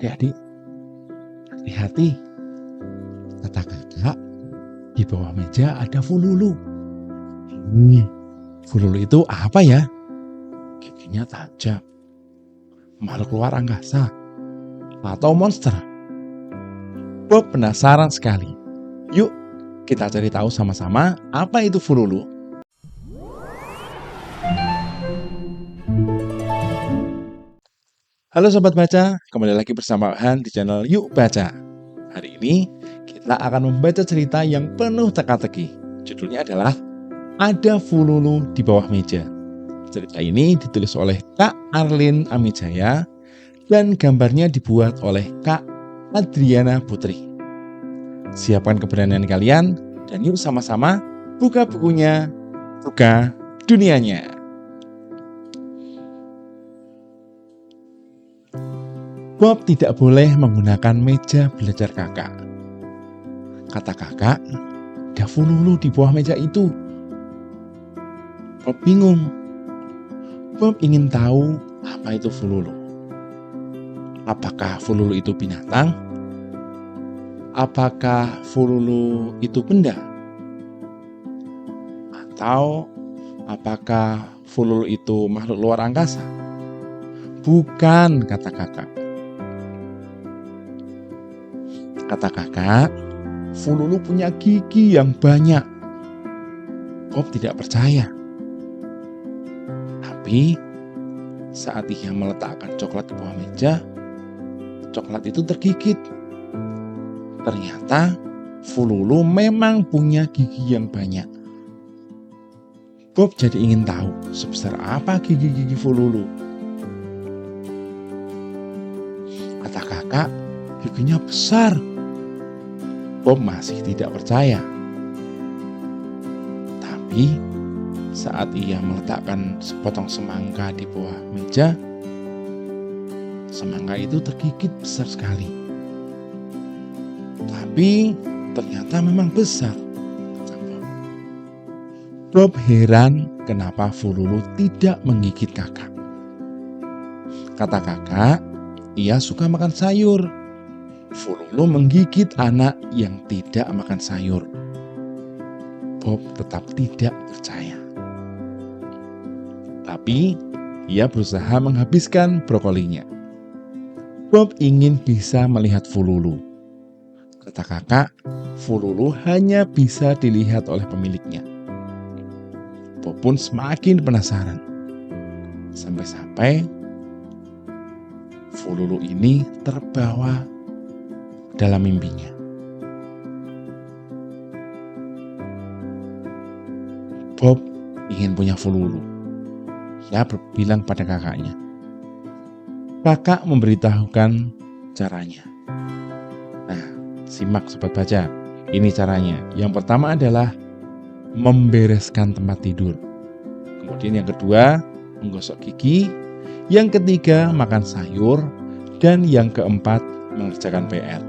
Adik-adik, hati-hati, kata kakak, di bawah meja ada fululu. Fululu itu apa ya? Giginya tajam, makhluk luar angkasa, atau monster? Bob penasaran sekali. Yuk, kita cari tahu sama-sama apa itu fululu. Halo Sobat Baca, kembali lagi bersama Han di channel Yuk Baca. Hari ini kita akan membaca cerita yang penuh teka-teki. Judulnya adalah Ada Fululu di Bawah Meja. Cerita ini ditulis oleh Kak Arlin Amijaya dan gambarnya dibuat oleh Kak Adriana Putri. Siapkan keberanian kalian dan yuk sama-sama buka bukunya, buka dunianya. Bob tidak boleh menggunakan meja belajar kakak. Kata kakak, ada fululu di bawah meja itu. Bob bingung. Bob ingin tahu apa itu fululu. Apakah fululu itu binatang? Apakah fululu itu benda? Atau apakah fululu itu makhluk luar angkasa? Bukan, kata kakak. Kata kakak, fululu punya gigi yang banyak. Bob tidak percaya. Tapi saat ia meletakkan coklat di bawah meja, coklat itu tergigit. Ternyata fululu memang punya gigi yang banyak. Bob jadi ingin tahu sebesar apa gigi-gigi fululu. Kata kakak, giginya besar. Bob masih tidak percaya. Tapi saat ia meletakkan sepotong semangka di bawah meja, semangka itu tergigit besar sekali. Tapi ternyata memang besar. Bob heran kenapa fululu tidak menggigit kakak. Kata kakak, ia suka makan sayur. Fululu menggigit anak yang tidak makan sayur. Bob tetap tidak percaya. Tapi ia berusaha menghabiskan brokolinya. Bob ingin bisa melihat fululu. Kata kakak, fululu hanya bisa dilihat oleh pemiliknya. Bob pun semakin penasaran. Sampai-sampai fululu ini terbawa dalam mimpinya. Bob ingin punya fululu. Ia bilang pada kakaknya. Kakak memberitahukan caranya. Nah, simak Sobat Baca. Ini caranya. Yang pertama adalah membereskan tempat tidur. Kemudian yang kedua, menggosok gigi. Yang ketiga, makan sayur. Dan yang keempat, mengerjakan PR.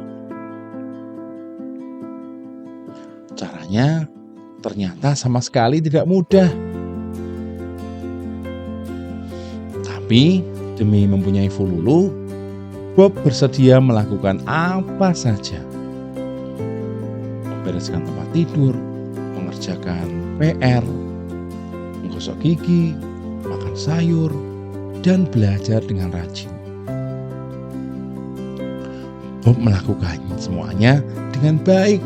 Caranya ternyata sama sekali tidak mudah. Tapi demi mempunyai fululu, Bob bersedia melakukan apa saja. Membereskan tempat tidur, mengerjakan PR, menggosok gigi, makan sayur, dan belajar dengan rajin. Bob melakukan semuanya dengan baik.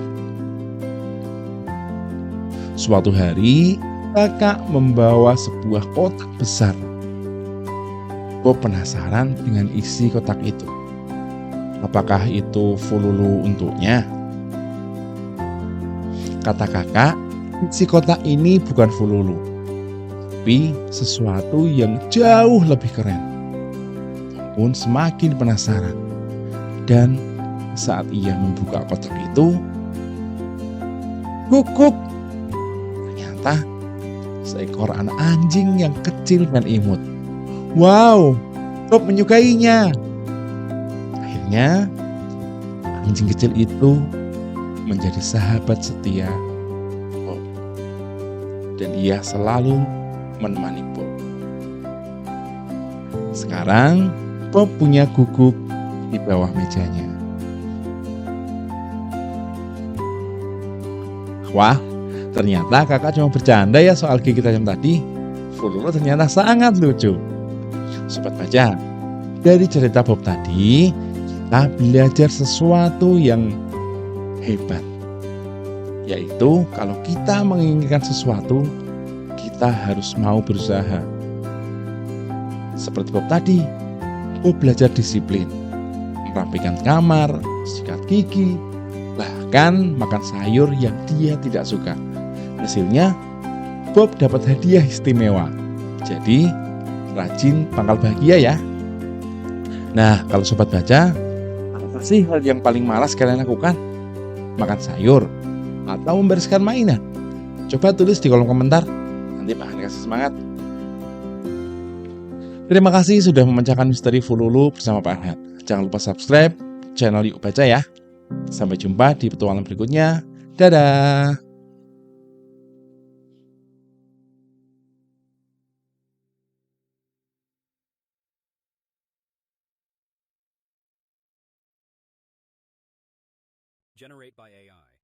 Suatu hari, kakak membawa sebuah kotak besar. Bob penasaran dengan isi kotak itu. Apakah itu fululu untuknya? Kata kakak, isi kotak ini bukan fululu, tapi sesuatu yang jauh lebih keren. Bob pun semakin penasaran. Dan saat ia membuka kotak itu, guguk! Ternyata seekor anak anjing yang kecil dan imut. Wow, Bob menyukainya. Akhirnya, anjing kecil itu menjadi sahabat setia Bob. Dan ia selalu menemani Bob. Sekarang, Bob punya guguk di bawah mejanya. Wah, ternyata kakak cuma bercanda ya soal gigi tajam tadi. Fululu ternyata sangat lucu. Sobat baca, dari cerita Bob tadi, kita belajar sesuatu yang hebat. Yaitu kalau kita menginginkan sesuatu, kita harus mau berusaha. Seperti Bob tadi, Bob belajar disiplin, merapikan kamar, sikat gigi, bahkan makan sayur yang dia tidak suka. Hasilnya, Bob dapat hadiah istimewa. Jadi, rajin pangkal bahagia ya. Nah, kalau sobat baca, apa sih hal yang paling malas kalian lakukan? Makan sayur atau membereskan mainan? Coba tulis di kolom komentar. Nanti Pak Han kasih semangat. Terima kasih sudah memecahkan misteri Fululu bersama Pak Han. Jangan lupa subscribe channel Yuk Baca ya. Sampai jumpa di petualangan berikutnya. Dadah. Generate by AI.